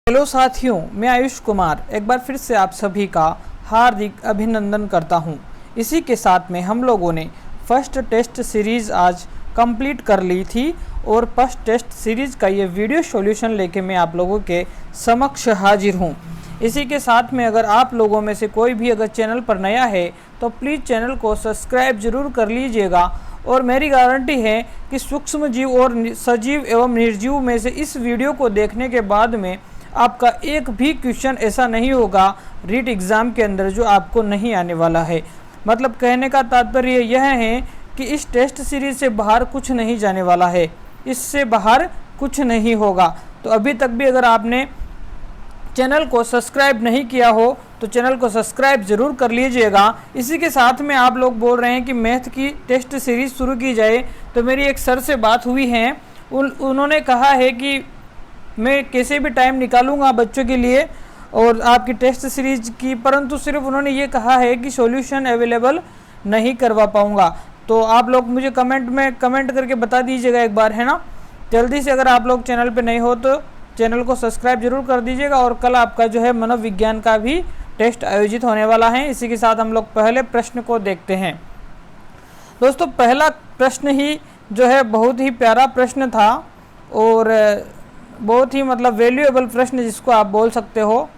Hello साथियों, मैं आयुष कुमार एक बार फिर से आप सभी का हार्दिक अभिनंदन करता हूं। इसी के साथ में हम लोगों ने फर्स्ट टेस्ट सीरीज़ आज कंप्लीट कर ली थी और फर्स्ट टेस्ट सीरीज़ का ये वीडियो सॉल्यूशन लेके मैं आप लोगों के समक्ष हाजिर हूं। इसी के साथ में अगर आप लोगों में से कोई भी अगर चैनल पर नया है तो प्लीज़ चैनल को सब्सक्राइब ज़रूर कर लीजिएगा। और मेरी गारंटी है कि सूक्ष्म जीव और सजीव एवं निर्जीव में से इस वीडियो को देखने के बाद में आपका एक भी क्वेश्चन ऐसा नहीं होगा रीट एग्ज़ाम के अंदर जो आपको नहीं आने वाला है। मतलब कहने का तात्पर्य यह है कि इस टेस्ट सीरीज़ से बाहर कुछ नहीं जाने वाला है, इससे बाहर कुछ नहीं होगा। तो अभी तक भी अगर आपने चैनल को सब्सक्राइब नहीं किया हो तो चैनल को सब्सक्राइब ज़रूर कर लीजिएगा। इसी के साथ में आप लोग बोल रहे हैं कि मैथ की टेस्ट सीरीज़ शुरू की जाए, तो मेरी एक सर से बात हुई है, उन्होंने कहा है कि मैं कैसे भी टाइम निकालूंगा बच्चों के लिए और आपकी टेस्ट सीरीज की, परंतु सिर्फ उन्होंने ये कहा है कि सॉल्यूशन अवेलेबल नहीं करवा पाऊंगा। तो आप लोग मुझे कमेंट में कमेंट करके बता दीजिएगा एक बार, है ना। जल्दी से अगर आप लोग चैनल पे नहीं हो तो चैनल को सब्सक्राइब जरूर कर दीजिएगा। और कल आपका जो है मनोविज्ञान का भी टेस्ट आयोजित होने वाला है। इसी के साथ हम लोग पहले प्रश्न को देखते हैं। दोस्तों, पहला प्रश्न ही जो है बहुत ही प्यारा प्रश्न था और बहुत ही मतलब वैल्यूएबल प्रश्न जिसको आप बोल सकते हो,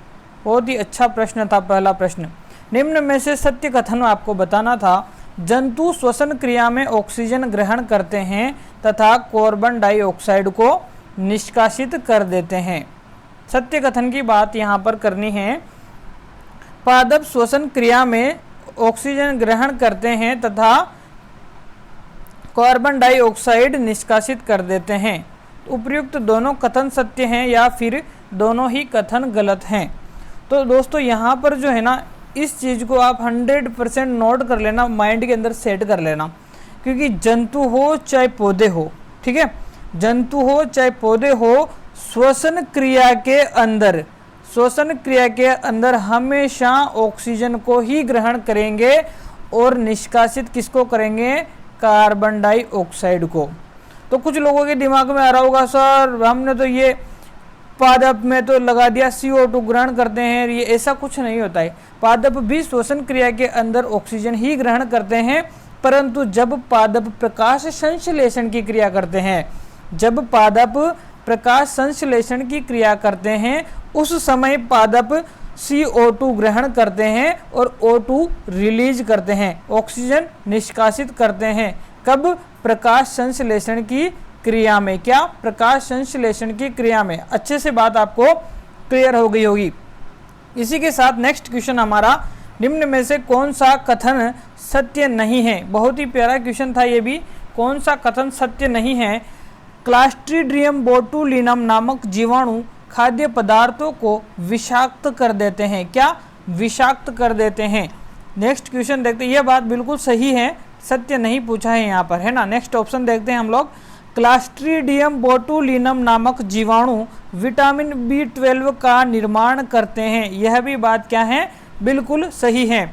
बहुत ही अच्छा प्रश्न था पहला प्रश्न। निम्न में से सत्य कथन आपको बताना था। जंतु श्वसन क्रिया में ऑक्सीजन ग्रहण करते हैं तथा कार्बन डाइऑक्साइड को निष्कासित कर देते हैं। सत्य कथन की बात यहाँ पर करनी है। पादप श्वसन क्रिया में ऑक्सीजन ग्रहण करते हैं तथा कार्बन डाइऑक्साइड निष्कासित कर देते हैं। उपयुक्त दोनों कथन सत्य हैं या फिर दोनों ही कथन गलत हैं। तो दोस्तों यहाँ पर जो है ना, इस चीज़ को आप 100% नोट कर लेना, माइंड के अंदर सेट कर लेना, क्योंकि जंतु हो चाहे पौधे हो, ठीक है, जंतु हो चाहे पौधे हो, श्वसन क्रिया के अंदर हमेशा ऑक्सीजन को ही ग्रहण करेंगे और निष्कासित किसको करेंगे? कार्बन डाइऑक्साइड को। तो कुछ लोगों के दिमाग में आ रहा होगा, सर हमने तो ये पादप में तो लगा दिया CO2 ग्रहण करते हैं, ये ऐसा कुछ नहीं होता है। पादप भी श्वसन क्रिया के अंदर ऑक्सीजन ही ग्रहण करते हैं, परंतु जब पादप प्रकाश संश्लेषण की क्रिया करते हैं, जब पादप प्रकाश संश्लेषण की क्रिया करते हैं उस समय पादप CO2 ग्रहण करते हैं और O2 रिलीज करते हैं, ऑक्सीजन निष्कासित करते हैं। कब? प्रकाश संश्लेषण की क्रिया में। क्या? प्रकाश संश्लेषण की क्रिया में। अच्छे से बात आपको क्लियर हो गई होगी। इसी के साथ नेक्स्ट क्वेश्चन हमारा, निम्न में से कौन सा कथन सत्य नहीं है? बहुत ही प्यारा क्वेश्चन था ये भी। कौन सा कथन सत्य नहीं है? क्लास्ट्रीडियम बोटुलिनम नामक जीवाणु खाद्य पदार्थों को विषाक्त कर देते हैं। क्या? विषाक्त कर देते हैं। नेक्स्ट क्वेश्चन देखते हैं। यह बात बिल्कुल सही है, सत्य नहीं पूछा है यहाँ पर, है ना। नेक्स्ट ऑप्शन देखते हैं हम लोग। क्लास्ट्रीडियम बोटुलिनम नामक जीवाणु विटामिन B12 का निर्माण करते हैं। यह भी बात क्या है? बिल्कुल सही है,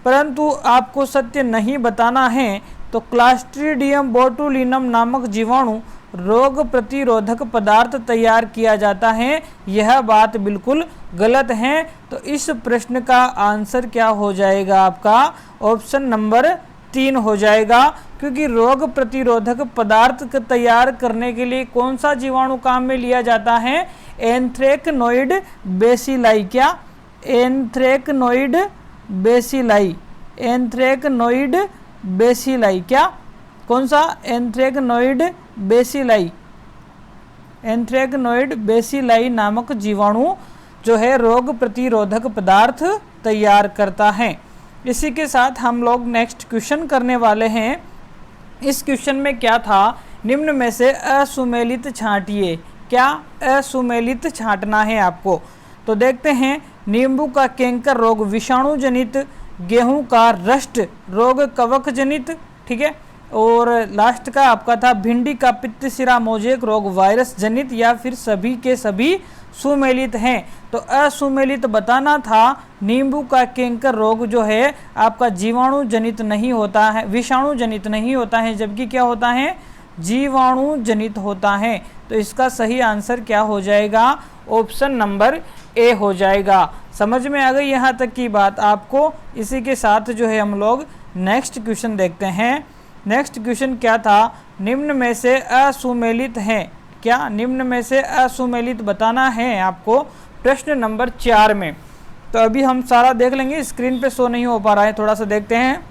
परंतु आपको सत्य नहीं बताना है। तो क्लास्ट्रीडियम बोटुलिनम नामक जीवाणु रोग प्रतिरोधक पदार्थ तैयार किया जाता है, यह बात बिल्कुल गलत है। तो इस प्रश्न का आंसर क्या हो जाएगा? आपका ऑप्शन नंबर 3 हो जाएगा, क्योंकि रोग प्रतिरोधक पदार्थ तैयार करने के लिए कौन सा जीवाणु काम में लिया जाता है? एंथ्रेक्नोइड बेसिलाई। क्या? एंथ्रेक्नोइड बेसिलाई। एंथ्रेक्नोइड बेसिलाई। क्या? कौन सा? एंथ्रेक्नोइड बेसिलाई। एंथ्रेक्नोइड बेसिलाई नामक जीवाणु जो है रोग प्रतिरोधक पदार्थ तैयार करता है। इसी के साथ हम लोग नेक्स्ट क्वेश्चन करने वाले हैं। इस क्वेश्चन में क्या था? निम्न में से असुमेलित छांटिए। क्या? असुमेलित छांटना है आपको। तो देखते हैं। नींबू का कैंकर रोग विषाणु जनित, गेहूं का रस्ट रोग कवक जनित, ठीक है। और लास्ट का आपका था भिंडी का पित्तशिरा मोजेक रोग वायरस जनित, या फिर सभी के सभी सुमेलित हैं। तो असुमेलित बताना था। नींबू का कैंकर रोग जो है आपका जीवाणु जनित नहीं होता है, विषाणु जनित नहीं होता है, जबकि क्या होता है? जीवाणु जनित होता है। तो इसका सही आंसर क्या हो जाएगा? ऑप्शन नंबर ए हो जाएगा। समझ में आ गई यहाँ तक की बात आपको। इसी के साथ जो है हम लोग नेक्स्ट क्वेश्चन देखते हैं। नेक्स्ट क्वेश्चन क्या था, निम्न में से असुमेलित है, क्या निम्न में से असुमेलित बताना है आपको प्रश्न नंबर 4 में। तो अभी हम सारा देख लेंगे, स्क्रीन पे शो नहीं हो पा रहा है, थोड़ा सा देखते हैं।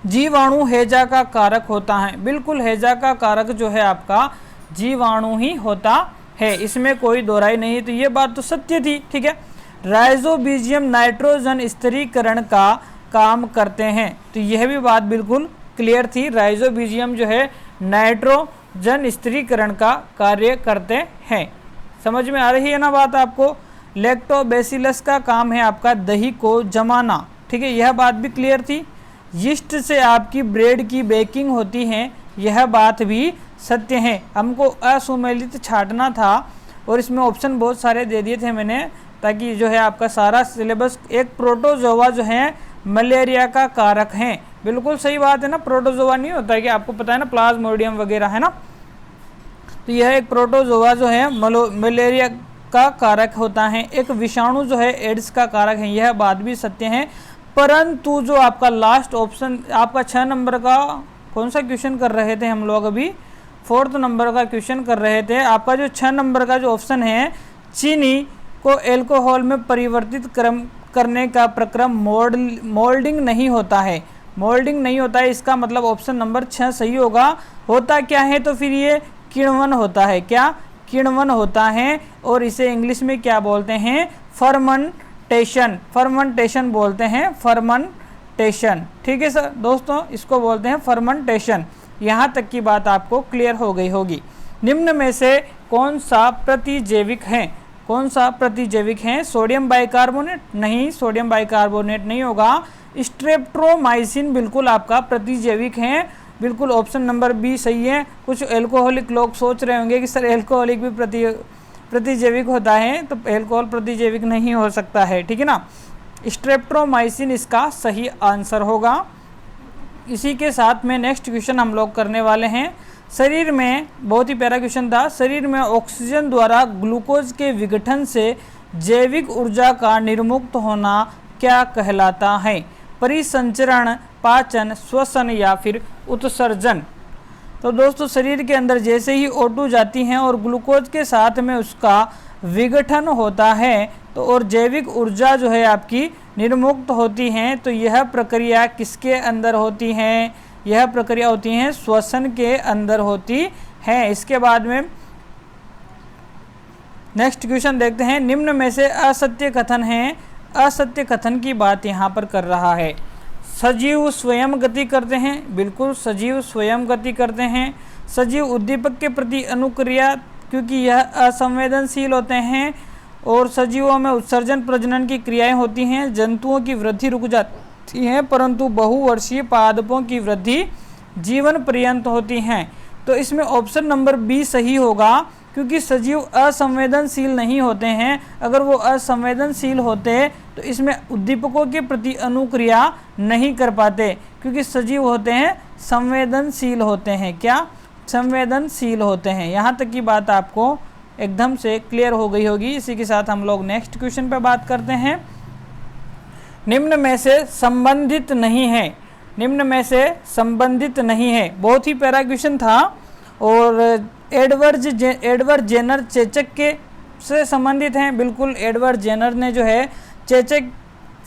जीवाणु हैजा का कारक होता है, बिल्कुल हैजा का कारक जो है आपका जीवाणु ही होता है, इसमें कोई दोहराई नहीं। तो ये बात तो सत्य थी, ठीक है। राइजोबिजियम नाइट्रोजन स्थिरीकरण का काम करते हैं, तो यह भी बात बिल्कुल क्लियर थी। राइजोबिजियम जो है नाइट्रोजन स्थिरीकरण का कार्य करते हैं। समझ में आ रही है ना बात आपको। लैक्टोबैसिलस का काम है आपका दही को जमाना, ठीक है, यह बात भी क्लियर थी। यीस्ट से आपकी ब्रेड की बेकिंग होती है, यह बात भी सत्य है। हमको असुमेलित छांटना था और इसमें ऑप्शन बहुत सारे दे दिए थे मैंने, ताकि जो है आपका सारा सिलेबस। एक प्रोटोजोआ जो है मलेरिया का कारक है, बिल्कुल सही बात है ना। प्रोटोजोआ नहीं होता है कि आपको पता है ना, प्लाज्मोडियम वगैरह है ना। तो यह एक प्रोटोजोआ जो है मलेरिया का कारक होता है। एक विषाणु जो है एड्स का कारक है, यह बात भी सत्य है। परंतु जो आपका लास्ट ऑप्शन आपका 6 नंबर का कौन सा क्वेश्चन कर रहे थे हम लोग, अभी 4th नंबर का क्वेश्चन कर रहे थे। आपका जो 6 नंबर का जो ऑप्शन है, चीनी को एल्कोहल में परिवर्तित करने का प्रक्रम मोल्डिंग नहीं होता है, मोल्डिंग नहीं होता है, इसका मतलब ऑप्शन नंबर 6 सही होगा। होता क्या है, तो फिर ये किण्वन होता है, क्या किण्वन होता है, और इसे इंग्लिश में क्या बोलते हैं, फर्मेंटेशन, फर्मेंटेशन बोलते हैं, फर्मेंटेशन, ठीक है सर दोस्तों, इसको बोलते हैं फर्मेंटेशन। यहाँ तक की बात आपको क्लियर हो गई होगी। निम्न में से कौन सा प्रतिजैविक है, कौन सा प्रतिजैविक है, सोडियम बाइकार्बोनेट, नहीं सोडियम बाइकार्बोनेट नहीं होगा। स्ट्रेप्टोमाइसिन बिल्कुल आपका प्रतिजैविक है, बिल्कुल ऑप्शन नंबर बी सही है। कुछ एल्कोहलिक लोग सोच रहे होंगे कि सर एल्कोहलिक भी प्रतिजैविक होता है, तो एल्कोहल प्रतिजैविक नहीं हो सकता है, ठीक है ना। स्ट्रेप्टोमाइसिन इसका सही आंसर होगा। इसी के साथ में नेक्स्ट क्वेश्चन हम लोग करने वाले हैं। शरीर में, बहुत ही प्यारा क्वेश्चन था, शरीर में ऑक्सीजन द्वारा ग्लूकोज के विघटन से जैविक ऊर्जा का निर्मुक्त होना क्या कहलाता है, परिसंचरण, पाचन, श्वसन या फिर उत्सर्जन। तो दोस्तों शरीर के अंदर जैसे ही O2 जाती हैं और ग्लूकोज के साथ में उसका विघटन होता है, तो और जैविक ऊर्जा जो है आपकी निर्मुक्त होती हैं, तो यह प्रक्रिया किसके अंदर होती है, यह प्रक्रिया होती है श्वसन के अंदर होती है। इसके बाद में नेक्स्ट क्वेश्चन देखते हैं। निम्न में से असत्य कथन है, असत्य कथन की बात यहाँ पर कर रहा है। सजीव स्वयं गति करते हैं, बिल्कुल सजीव स्वयं गति करते हैं। सजीव उद्दीपक के प्रति अनुक्रिया, क्योंकि यह असंवेदनशील होते हैं। और सजीवों में उत्सर्जन प्रजनन की क्रियाएं होती हैं। जंतुओं की वृद्धि रुक जाती है, परंतु बहुवर्षीय पादपों की वृद्धि जीवन पर्यंत होती हैं। तो इसमें ऑप्शन नंबर बी सही होगा, क्योंकि सजीव असंवेदनशील नहीं होते हैं। अगर वो असंवेदनशील होते तो इसमें उद्दीपकों के प्रति अनुक्रिया नहीं कर पाते, क्योंकि सजीव होते हैं संवेदनशील होते हैं, क्या संवेदनशील होते हैं। यहाँ तक की बात आपको एकदम से क्लियर हो गई होगी। इसी के साथ हम लोग नेक्स्ट क्वेश्चन पे बात करते हैं। निम्न में से संबंधित नहीं है, निम्न में से संबंधित नहीं है, बहुत ही प्यारा क्वेश्चन था। और एडवर्ड जेनर चेचक के से संबंधित हैं, बिल्कुल एडवर्ड जेनर ने जो है चेचक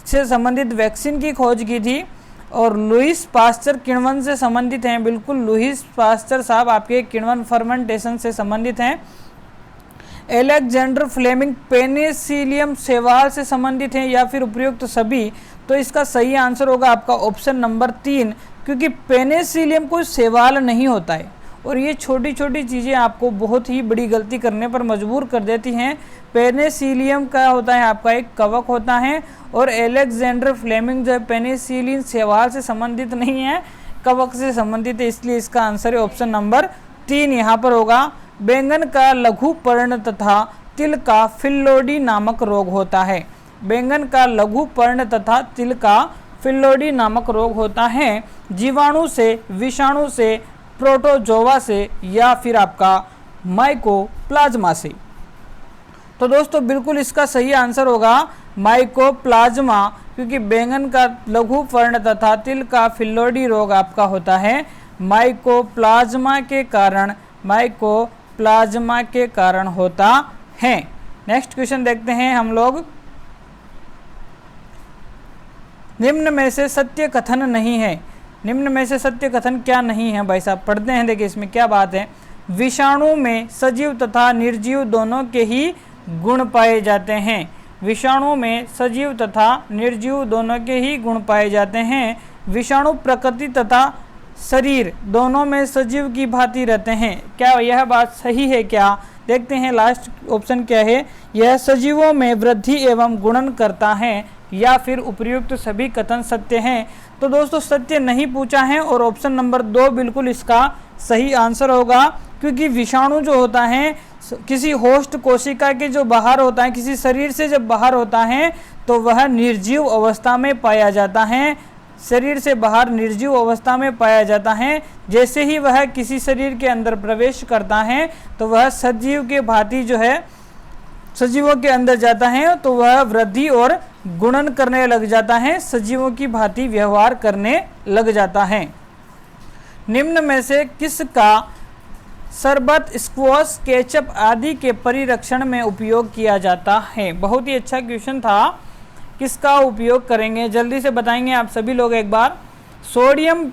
से संबंधित वैक्सीन की खोज की थी। और लुईस पास्चर किण्वन से संबंधित हैं, बिल्कुल लुईस पास्चर साहब आपके किण्वन फर्मेंटेशन से संबंधित हैं। एलेक्जेंडर फ्लेमिंग पेनिसिलियम शैवाल से संबंधित हैं, या फिर उपयुक्त सभी। तो इसका सही आंसर होगा आपका ऑप्शन नंबर 3, क्योंकि पेनिसिलियम कोई शैवाल नहीं होता है। और ये छोटी छोटी चीज़ें आपको बहुत ही बड़ी गलती करने पर मजबूर कर देती हैं। पेनिसिलियम का होता है आपका एक कवक होता है, और एलेक्जेंडर फ्लेमिंग जो है पेनिसिलिन शैवाल से संबंधित नहीं है, कवक से संबंधित है, इसलिए इसका आंसर है ऑप्शन नंबर 3 यहाँ पर होगा। बैंगन का लघु पर्ण तथा तिल का फिल्लोडी नामक रोग होता है। बैंगन का लघु पर्ण तथा तिल का फिल्लोडी नामक रोग होता है जीवाणु से, विषाणु से, प्रोटोजोआ से, या फिर आपका माइकोप्लाज्मा से। तो दोस्तों बिल्कुल इसका सही आंसर होगा माइकोप्लाज्मा, क्योंकि बैंगन का लघु पर्ण तथा तिल का फिल्लोडी रोग आपका होता है माइकोप्लाज्मा के कारण होता है। नेक्स्ट क्वेश्चन देखते हैं हम लोग। निम्न में से सत्य कथन नहीं है। निम्न में से सत्य कथन क्या नहीं है भाई साहब, पढ़ते हैं। देखिए इसमें क्या बात है। विषाणु में सजीव तथा निर्जीव दोनों के ही गुण पाए जाते हैं। विषाणु में सजीव तथा निर्जीव दोनों के ही गुण पाए जाते हैं। विषाणु प्रकृति तथा शरीर दोनों में सजीव की भांति रहते हैं। क्या यह बात सही है क्या? देखते हैं लास्ट ऑप्शन क्या है। यह सजीवों में वृद्धि एवं गुणन करता है या फिर उपर्युक्त सभी कथन सत्य हैं। तो दोस्तों सत्य नहीं पूछा है और ऑप्शन नंबर 2 बिल्कुल इसका सही आंसर होगा, क्योंकि विषाणु जो होता है किसी होस्ट कोशिका के जो बाहर होता है, किसी शरीर से जब बाहर होता है तो वह निर्जीव अवस्था में पाया जाता है। शरीर से बाहर निर्जीव अवस्था में पाया जाता है। जैसे ही वह किसी शरीर के अंदर प्रवेश करता है तो वह सजीव के भांति जो है सजीवों के अंदर जाता है, तो वह वृद्धि और गुणन करने लग जाता है, सजीवों की भांति व्यवहार करने लग जाता है। निम्न में से किसका शरबत, स्क्वॉश, केचप आदि के परिरक्षण में उपयोग किया जाता है? बहुत ही अच्छा क्वेश्चन था। किसका उपयोग करेंगे जल्दी से बताएंगे आप सभी लोग एक बार। सोडियम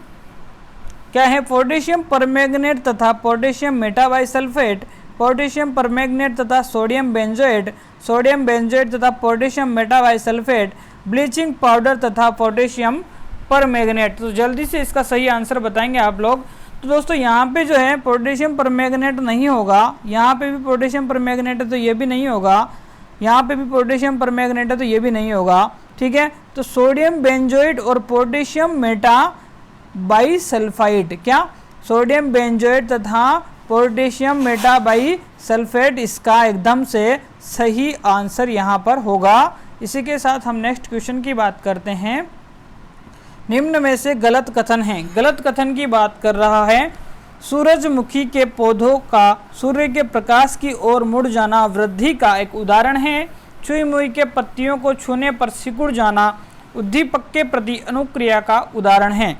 क्या है? पोटेशियम परमैंगनेट तथा पोटेशियम मेटाबाइसल्फेट, पोटेशियम परमैंगनेट तथा सोडियम बेंजोएट, सोडियम बेंजोएट तथा पोटेशियम मेटाबाइसल्फेट, ब्लीचिंग पाउडर तथा पोटेशियम परमैंगनेट। तो जल्दी से इसका सही आंसर बताएंगे आप लोग। तो दोस्तों यहाँ पे जो है पोटेशियम परमैंगनेट नहीं होगा, यहाँ पे भी पोटेशियम परमैंगनेट है तो ये भी नहीं होगा, यहाँ पे भी पोटेशियम परमैंगनेट है तो ये भी नहीं होगा। ठीक है, तो सोडियम बेंजोएट और पोटेशियम मेटाबाइसल्फाइड, क्या सोडियम बेंजोएट तथा पोटेशियम मेटाबाइसल्फेट इसका एकदम से सही आंसर यहाँ पर होगा। इसी के साथ हम नेक्स्ट क्वेश्चन की बात करते हैं। निम्न में से गलत कथन है। गलत कथन की बात कर रहा है। सूरजमुखी के पौधों का सूर्य के प्रकाश की ओर मुड़ जाना वृद्धि का एक उदाहरण है। छुई मुई के पत्तियों को छूने पर सिकुड़ जाना उद्दीपक के प्रति अनुक्रिया का उदाहरण है।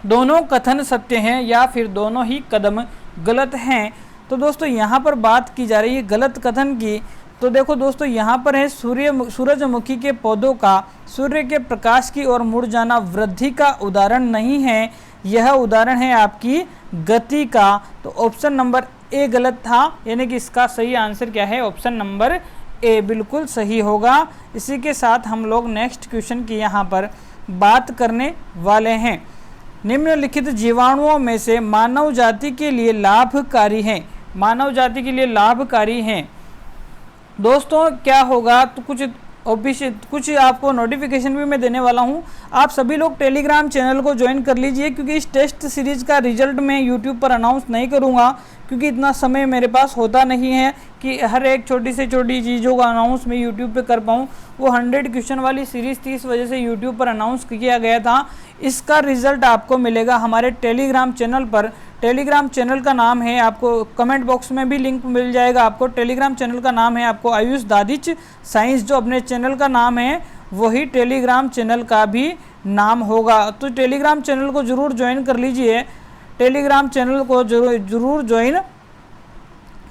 दोनों कथन सत्य हैं या फिर दोनों ही कदम गलत हैं? तो दोस्तों यहाँ पर बात की जा रही है गलत कथन की। तो देखो दोस्तों यहाँ पर है सूरजमुखी के पौधों का सूर्य के प्रकाश की ओर मुड़ जाना वृद्धि का उदाहरण नहीं है, यह उदाहरण है आपकी गति का। तो ऑप्शन नंबर ए गलत था, यानी कि इसका सही आंसर क्या है? ऑप्शन नंबर ए बिल्कुल सही होगा। इसी के साथ हम लोग नेक्स्ट क्वेश्चन की यहाँ पर बात करने वाले हैं। निम्नलिखित जीवाणुओं में से मानव जाति के लिए लाभकारी हैं। मानव जाति के लिए लाभकारी हैं दोस्तों क्या होगा? तो कुछ आपको नोटिफिकेशन भी मैं देने वाला हूं। आप सभी लोग टेलीग्राम चैनल को ज्वाइन कर लीजिए, क्योंकि इस टेस्ट सीरीज का रिजल्ट मैं यूट्यूब पर अनाउंस नहीं करूंगा, क्योंकि इतना समय मेरे पास होता नहीं है कि हर एक छोटी से छोटी चीज़ों का अनाउंस मैं यूट्यूब पे कर पाऊँ। वो 100 क्वेश्चन वाली सीरीज़ थी, इस वजह से यूट्यूब पर अनाउंस किया गया था। इसका रिजल्ट आपको मिलेगा हमारे टेलीग्राम चैनल पर। टेलीग्राम चैनल का नाम है, आपको कमेंट बॉक्स में भी लिंक मिल जाएगा आपको। टेलीग्राम चैनल का नाम है आपको आयुष दादिच साइंस, जो अपने चैनल का नाम है वही टेलीग्राम चैनल का भी नाम होगा। तो टेलीग्राम चैनल को ज़रूर ज्वाइन कर लीजिए, टेलीग्राम चैनल को जरूर ज्वाइन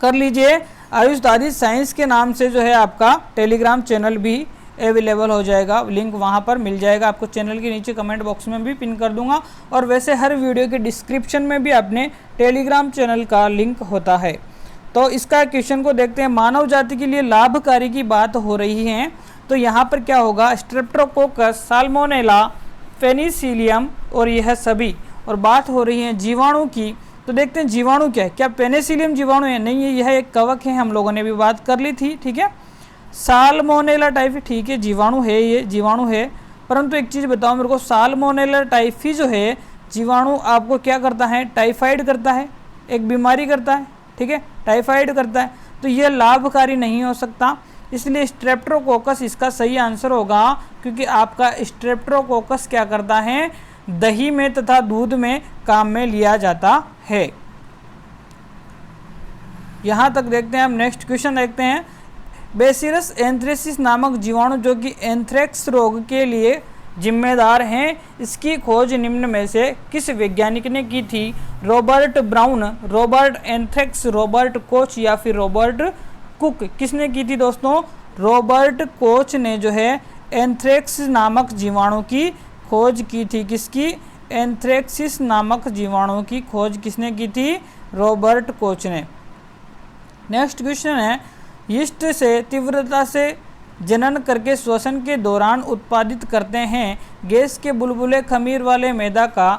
कर लीजिए। आयुष दादिच साइंस के नाम से जो है आपका टेलीग्राम चैनल भी अवेलेबल हो जाएगा, लिंक वहाँ पर मिल जाएगा आपको। चैनल के नीचे कमेंट बॉक्स में भी पिन कर दूंगा, और वैसे हर वीडियो के डिस्क्रिप्शन में भी अपने टेलीग्राम चैनल का लिंक होता है। तो इसका क्वेश्चन को देखते हैं। मानव जाति के लिए लाभकारी की बात हो रही है, तो यहाँ पर क्या होगा? स्ट्रेप्टोकोकस, साल्मोनेला, पेनिसिलियम और यह सभी। और बात हो रही है जीवाणु की, तो देखते हैं जीवाणु क्या है। क्या पेनिसिलियम जीवाणु है? नहीं है, यह एक कवक है, हम लोगों ने भी बात कर ली थी। ठीक है, साल्मोनेला टाइफी, ठीक है जीवाणु है, ये जीवाणु है। परंतु एक चीज़ बताओ मेरे को, साल्मोनेला टाइफी जो है जीवाणु आपको क्या करता है? टाइफाइड करता है, एक बीमारी करता है। ठीक है, टाइफाइड करता है, तो यह लाभकारी नहीं हो सकता। इसलिए स्ट्रेप्टोकोकस इसका सही आंसर होगा, क्योंकि आपका स्ट्रेप्टोकोकस क्या करता है? दही में तथा दूध में काम में लिया जाता है। यहाँ तक देखते हैं हम। नेक्स्ट क्वेश्चन देखते हैं। बेसिलस एंथ्रेसिस नामक जीवाणु जो कि एंथ्रेक्स रोग के लिए जिम्मेदार हैं, इसकी खोज निम्न में से किस वैज्ञानिक ने की थी? Robert brown, Robert anthrax, Robert Koch या फिर रॉबर्ट कुक? किसने की थी दोस्तों? रॉबर्ट कोच ने जो है एंथ्रेक्स नामक जीवाणु की खोज की थी। किसकी? एंथ्रेक्सिस नामक जीवाणु की खोज किसने की थी? रॉबर्ट कोच ने। नेक्स्ट क्वेश्चन है, यीस्ट से तीव्रता से जनन करके श्वसन के दौरान उत्पादित करते हैं गैस के बुलबुले खमीर वाले मैदा का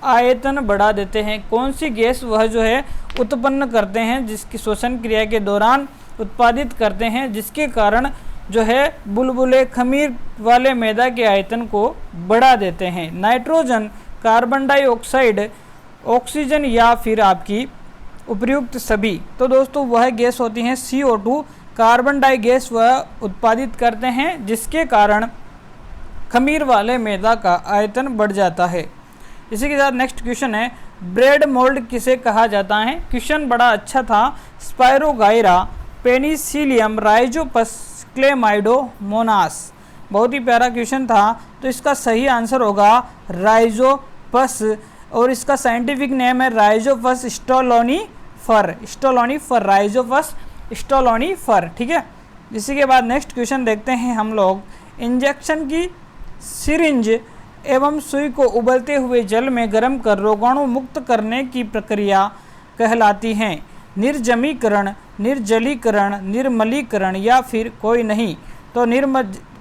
आयतन बढ़ा देते हैं। कौन सी गैस वह जो है उत्पन्न करते हैं जिसकी श्वसन क्रिया के दौरान उत्पादित करते हैं, जिसके कारण जो है बुलबुले खमीर वाले मैदा के आयतन को बढ़ा देते हैं? नाइट्रोजन, कार्बन डाइऑक्साइड, ऑक्सीजन या फिर आपकी उपयुक्त सभी? तो दोस्तों वह गैस होती हैं CO2, कार्बन डाई गैस वह उत्पादित करते हैं जिसके कारण खमीर वाले मैदा का आयतन बढ़ जाता है। इसी के साथ नेक्स्ट क्वेश्चन है, ब्रेड मोल्ड किसे कहा जाता है? क्वेश्चन बड़ा अच्छा था। स्पायरोगाइरा, पेनिसिलियम, राइजोपस, क्लेमाइडोमोनास। बहुत ही प्यारा क्वेश्चन था। तो इसका सही आंसर होगा राइजोपस और इसका साइंटिफिक नेम है Rhizopus stolonifer, stolonifer, Rhizopus stolonifer. ठीक है। इसी के बाद नेक्स्ट क्वेश्चन देखते हैं हम लोग, इंजेक्शन की सिरिंज एवं सुई को उबलते हुए जल में गर्म कर रोगाणु मुक्त करने की प्रक्रिया कहलाती है? निर्जमीकरण, निर्जलीकरण, निर्मलीकरण या फिर कोई नहीं? तो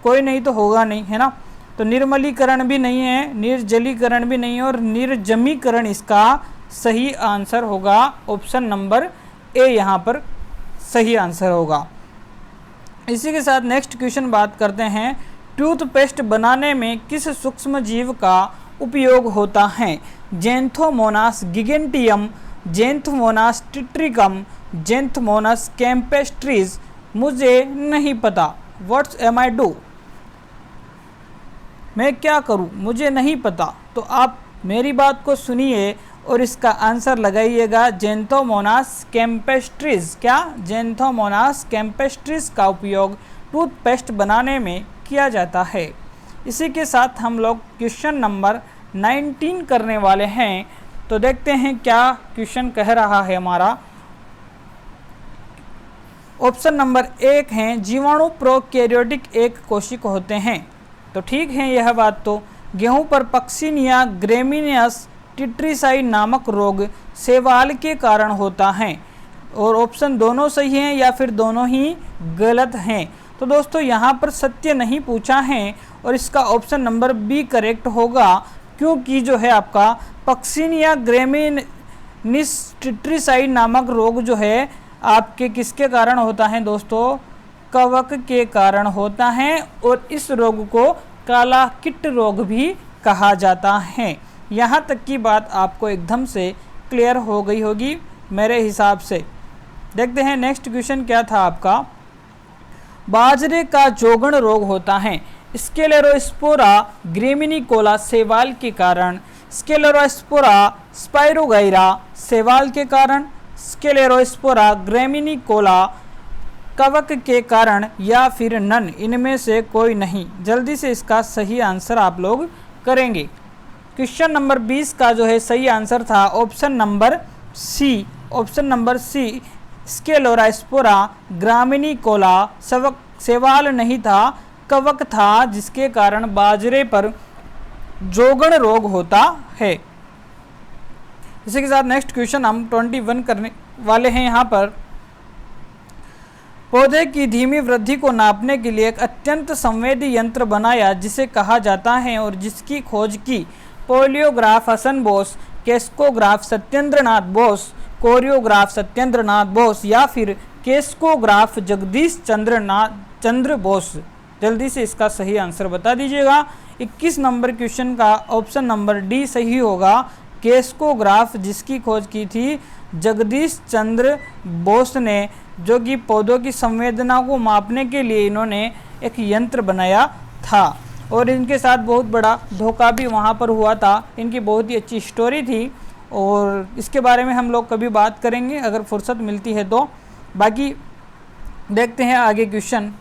कोई नहीं तो होगा नहीं, है ना। तो निर्मलीकरण भी नहीं है, निर्जलीकरण भी नहीं है और निर्जमीकरण इसका सही आंसर होगा। ऑप्शन नंबर ए यहाँ पर सही आंसर होगा। इसी के साथ नेक्स्ट क्वेश्चन बात करते हैं, टूथपेस्ट बनाने में किस सूक्ष्म जीव का उपयोग होता है? जेंथोमोनास गिगेंटियम, जेंथोमोनास टिट्रिकम, जेंथोमोनास कैम्पेस्ट्रीज? मुझे नहीं पता। What's am I do? मैं क्या करूं? मुझे नहीं पता। तो आप मेरी बात को सुनिए और इसका आंसर लगाइएगा जेंथोमोनास कैम्पेस्ट्रीज। क्या? जेंथोमोनास कैम्पेस्ट्रीज का उपयोग टूथपेस्ट बनाने में किया जाता है। इसी के साथ हम लोग क्वेश्चन नंबर 19 करने वाले हैं। तो देखते हैं क्या क्वेश्चन कह रहा है हमारा। ऑप्शन नंबर 1 है, जीवाणु प्रोकैरियोटिक एक कोशिक होते हैं। तो ठीक है यह बात। तो गेहूं पर पक्सिनिया ग्रेमिनियस टिट्रिसाइड नामक रोग शैवाल के कारण होता है। और ऑप्शन दोनों सही हैं या फिर दोनों ही गलत हैं? तो दोस्तों यहाँ पर सत्य नहीं पूछा है और इसका ऑप्शन नंबर बी करेक्ट होगा, क्योंकि जो है आपका पक्सिनिया ग्रेमिनिस टिट्रिसाइड नामक रोग जो है आपके किसके कारण होता है दोस्तों? कवक के कारण होता है और इस रोग को काला कीट रोग भी कहा जाता है। यहाँ तक की बात आपको एकदम से क्लियर हो गई होगी मेरे हिसाब से। देखते हैं नेक्स्ट क्वेश्चन क्या था आपका। बाजरे का जोगण रोग होता है स्क्लेरोस्पोरा ग्रेमिनिकोला शैवाल के कारण, स्क्लेरोस्पोरा स्पायरोगाइरा शैवाल के कारण, स्क्लेरोस्पोरा ग्रेमिनिकोला कवक के कारण या फिर नन, इनमें से कोई नहीं? जल्दी से इसका सही आंसर आप लोग करेंगे। क्वेश्चन नंबर 20 का जो है सही आंसर था option number C. Option number C Sclerospora graminicola शैवाल नहीं था, कवक था, जिसके कारण बाजरे पर जोगण रोग होता है। इसी के साथ नेक्स्ट क्वेश्चन हम 21 करने वाले हैं। यहाँ पर पौधे की धीमी वृद्धि को नापने के लिए एक अत्यंत संवेदी यंत्र बनाया जिसे कहा जाता है और जिसकी खोज की पोलियोग्राफ हसन बोस, केस्कोग्राफ सत्येंद्र नाथ बोस, कोरियोग्राफ सत्येंद्र नाथ बोस या फिर केस्कोग्राफ जगदीश चंद्र बोस? जल्दी से इसका सही आंसर बता दीजिएगा। 21 नंबर क्वेश्चन का ऑप्शन नंबर डी सही होगा, केस्कोग्राफ, जिसकी खोज की थी जगदीश चंद्र बोस ने, जो कि पौधों की संवेदना को मापने के लिए इन्होंने एक यंत्र बनाया था। और इनके साथ बहुत बड़ा धोखा भी वहाँ पर हुआ था। इनकी बहुत ही अच्छी स्टोरी थी और इसके बारे में हम लोग कभी बात करेंगे अगर फुर्सत मिलती है तो। बाकी देखते हैं आगे क्वेश्चन।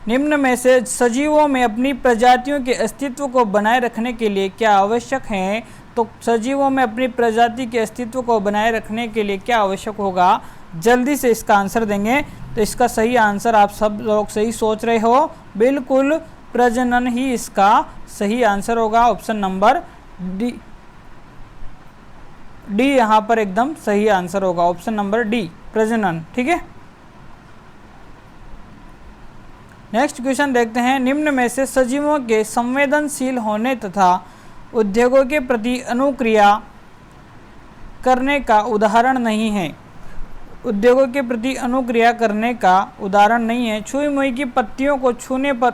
निम्न में से सजीवों में अपनी प्रजातियों के अस्तित्व को बनाए रखने के लिए क्या आवश्यक है? तो सजीवों में अपनी प्रजाति के अस्तित्व को बनाए रखने के लिए क्या आवश्यक होगा? जल्दी से इसका आंसर देंगे। तो इसका सही आंसर, आप सब लोग सही सोच रहे हो, बिल्कुल प्रजनन ही इसका सही आंसर होगा। ऑप्शन नंबर डी यहाँ पर एकदम सही आंसर होगा। ऑप्शन नंबर डी, प्रजनन। ठीक है, नेक्स्ट क्वेश्चन देखते हैं। निम्न में से सजीवों के संवेदनशील होने तथा उद्योगों के प्रति अनुक्रिया करने का उदाहरण नहीं है। उद्योगों के प्रति अनुक्रिया करने का उदाहरण नहीं है। छुई मुई की पत्तियों को छूने पर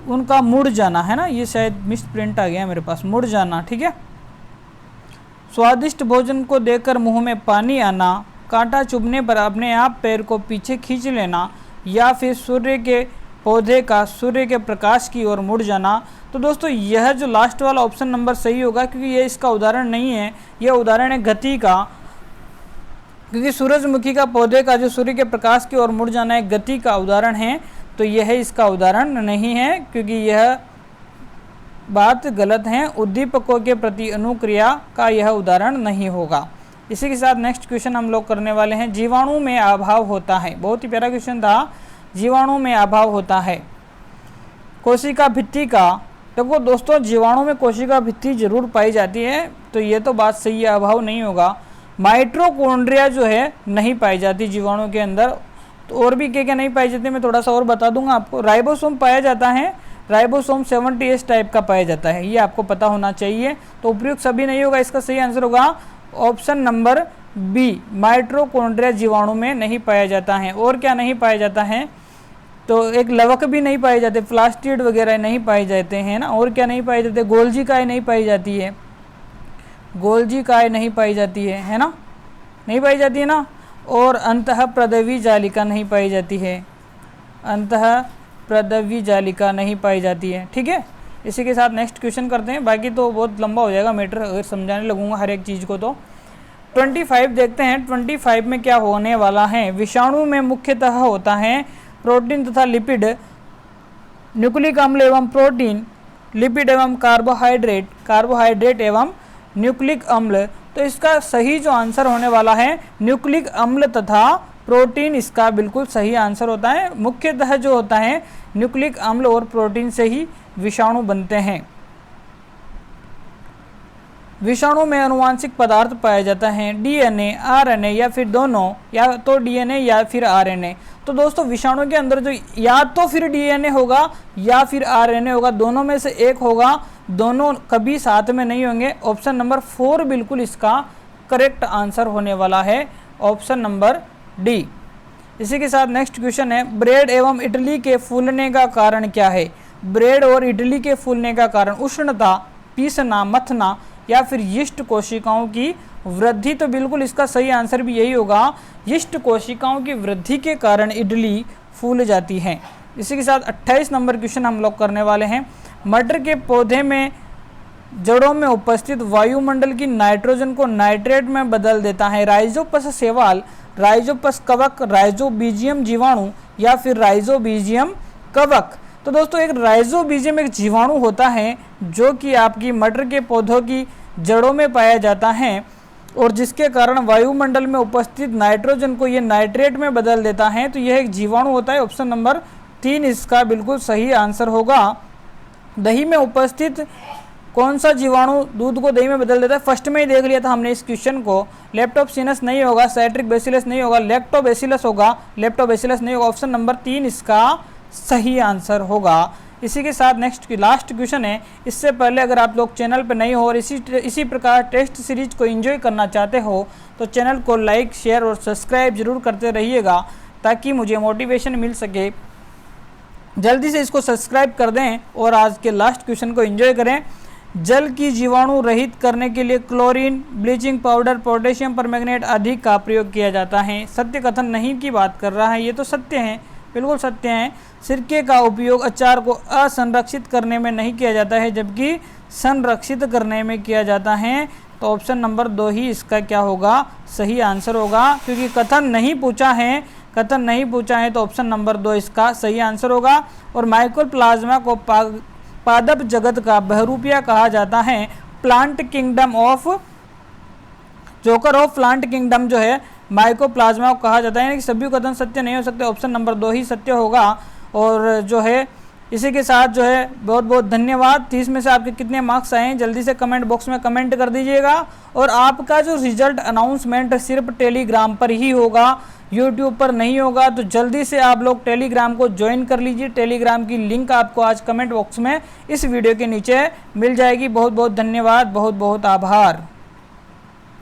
उनका मुड़ जाना, है ना, ये शायद मिस प्रिंट आ गया मेरे पास, मुड़ जाना। ठीक है, स्वादिष्ट भोजन को देखकर मुंह में पानी आना, कांटा चुभने पर अपने आप पैर को पीछे खींच लेना, या फिर सूर्य के पौधे का सूर्य के प्रकाश की ओर मुड़ जाना। तो दोस्तों यह जो लास्ट वाला ऑप्शन नंबर सही होगा, क्योंकि ये इसका उदाहरण नहीं है, यह उदाहरण है गति का। क्योंकि सूरजमुखी का पौधे का जो सूर्य के प्रकाश की ओर मुड़ जाना है, गति का उदाहरण है, तो यह इसका उदाहरण नहीं है, क्योंकि यह बात गलत है। उद्दीपकों के प्रति अनुक्रिया का यह उदाहरण नहीं होगा। इसी के साथ नेक्स्ट क्वेश्चन हम लोग करने वाले हैं। जीवाणु में अभाव होता है, बहुत ही प्यारा क्वेश्चन था। जीवाणु में अभाव होता है कोशिका भित्ति का। देखो दोस्तों, जीवाणु में कोशिका भित्ति जरूर पाई जाती है, तो ये तो बात सही है, अभाव नहीं होगा। माइटोकॉन्ड्रिया जो है नहीं पाई जाती जीवाणु के अंदर। तो और भी क्या क्या नहीं पाई जाती, मैं थोड़ा सा और बता दूंगा आपको। राइबोसोम पाया जाता है, राइबोसोम 70S टाइप का पाया जाता है, ये आपको पता होना चाहिए। तो उपयुक्त सभी नहीं होगा, इसका सही आंसर होगा ऑप्शन नंबर बी, माइटोकॉन्ड्रिया जीवाणु में नहीं पाया जाता है। और क्या नहीं पाया जाता है? तो एक लवक भी नहीं पाए जाते, प्लास्टिड वगैरह नहीं पाए जाते हैं ना। और क्या नहीं पाए जाते? गोल्जी काय नहीं पाई जाती है, गोल्जी काय नहीं पाई जाती है ना, नहीं पाई जाती है ना। और अंतः प्रदवी जालिका नहीं पाई जाती है, अंतः प्रदवी जालिका नहीं पाई जाती है। ठीक है, इसी के साथ नेक्स्ट क्वेश्चन करते हैं, बाकी तो बहुत लंबा हो जाएगा मैटर अगर समझाने लगूंगा हर एक चीज़ को। तो 25 देखते हैं। 25 में क्या होने वाला है? विषाणु में मुख्यतः होता है प्रोटीन तथा लिपिड, न्यूक्लिक अम्ल एवं प्रोटीन, लिपिड एवं कार्बोहाइड्रेट, कार्बोहाइड्रेट एवं न्यूक्लिक अम्ल। तो इसका सही जो आंसर होने वाला है न्यूक्लिक अम्ल तथा प्रोटीन, इसका बिल्कुल सही आंसर होता है। मुख्यतः जो होता है न्यूक्लिक अम्ल और प्रोटीन से ही विषाणु बनते हैं। विषाणु में आनुवांशिक पदार्थ पाया जाता है, डीएनए, आरएनए या फिर दोनों, या तो डीएनए या फिर आरएनए। तो दोस्तों विषाणु के अंदर जो या तो फिर डीएनए होगा या फिर आरएनए होगा, दोनों में से एक होगा, दोनों कभी साथ में नहीं होंगे। ऑप्शन नंबर 4 बिल्कुल इसका करेक्ट आंसर होने वाला है, ऑप्शन नंबर डी। इसी के साथ नेक्स्ट क्वेश्चन है, ब्रेड एवं इडली के फूलने का कारण क्या है? ब्रेड और इडली के फूलने का कारण उष्णता, पीसना, मथना या फिर यीस्ट कोशिकाओं की वृद्धि। तो बिल्कुल इसका सही आंसर भी यही होगा, यीस्ट कोशिकाओं की वृद्धि के कारण इडली फूल जाती है। इसी के साथ 28 नंबर क्वेश्चन हम लोग करने वाले हैं। मटर के पौधे में जड़ों में उपस्थित वायुमंडल की नाइट्रोजन को नाइट्रेट में बदल देता है। राइजोपस सेवाल, राइजोपस कवक, राइजोबीजियम जीवाणु या फिर राइजोबीजियम कवक। तो दोस्तों एक राइजोबीजियम एक जीवाणु होता है जो कि आपकी मटर के पौधों की जड़ों में पाया जाता है, और जिसके कारण वायुमंडल में उपस्थित नाइट्रोजन को ये नाइट्रेट में बदल देता है। तो यह एक जीवाणु होता है। ऑप्शन नंबर 3 इसका बिल्कुल सही आंसर होगा। दही में उपस्थित कौन सा जीवाणु दूध को दही में बदल देता है? फर्स्ट में ही देख लिया था हमने इस क्वेश्चन को। लेप्टोप्सिनस नहीं होगा, साइट्रिक बेसिलस नहीं होगा, लैक्टोबैसिलस होगा, लेप्टोबैसिलस नहीं होगा। ऑप्शन नंबर 3 इसका सही आंसर होगा। इसी के साथ नेक्स्ट की लास्ट क्वेश्चन है। इससे पहले अगर आप लोग चैनल पर नहीं हो और इसी प्रकार टेस्ट सीरीज को एंजॉय करना चाहते हो तो चैनल को लाइक, शेयर और सब्सक्राइब जरूर करते रहिएगा, ताकि मुझे मोटिवेशन मिल सके। जल्दी से इसको सब्सक्राइब कर दें और आज के लास्ट क्वेश्चन को एंजॉय करें। जल की जीवाणु रहित करने के लिए chlorine, bleaching powder, potassium permanganate आदि का प्रयोग किया जाता है। सत्य कथन नहीं की बात कर रहा है, ये तो सत्य है, बिल्कुल सत्य है। सिरके का उपयोग अचार को असंरक्षित करने में नहीं किया जाता है, जबकि संरक्षित करने में किया जाता है। तो ऑप्शन नंबर 2 ही इसका क्या होगा, सही आंसर होगा, क्योंकि कथन नहीं पूछा है, कथन नहीं पूछा है, तो ऑप्शन नंबर 2 इसका सही आंसर होगा। और माइकोप्लाज्मा को पादप जगत का बहरूपिया कहा जाता है। Plant kingdom of, joker of plant kingdom जो है माइकोप्लाज्मा को कहा जाता है, यानी कि सभी कथन सत्य नहीं हो सकते, ऑप्शन नंबर 2 ही सत्य होगा। और जो है इसी के साथ जो है बहुत बहुत धन्यवाद। 30 में से आपके कितने मार्क्स आए हैं जल्दी से कमेंट बॉक्स में कमेंट कर दीजिएगा। और आपका जो रिजल्ट अनाउंसमेंट सिर्फ टेलीग्राम पर ही होगा, यूट्यूब पर नहीं होगा, तो जल्दी से आप लोग टेलीग्राम को ज्वाइन कर लीजिए। टेलीग्राम की लिंक आपको आज कमेंट बॉक्स में इस वीडियो के नीचे मिल जाएगी। बहुत बहुत धन्यवाद, बहुत बहुत आभार।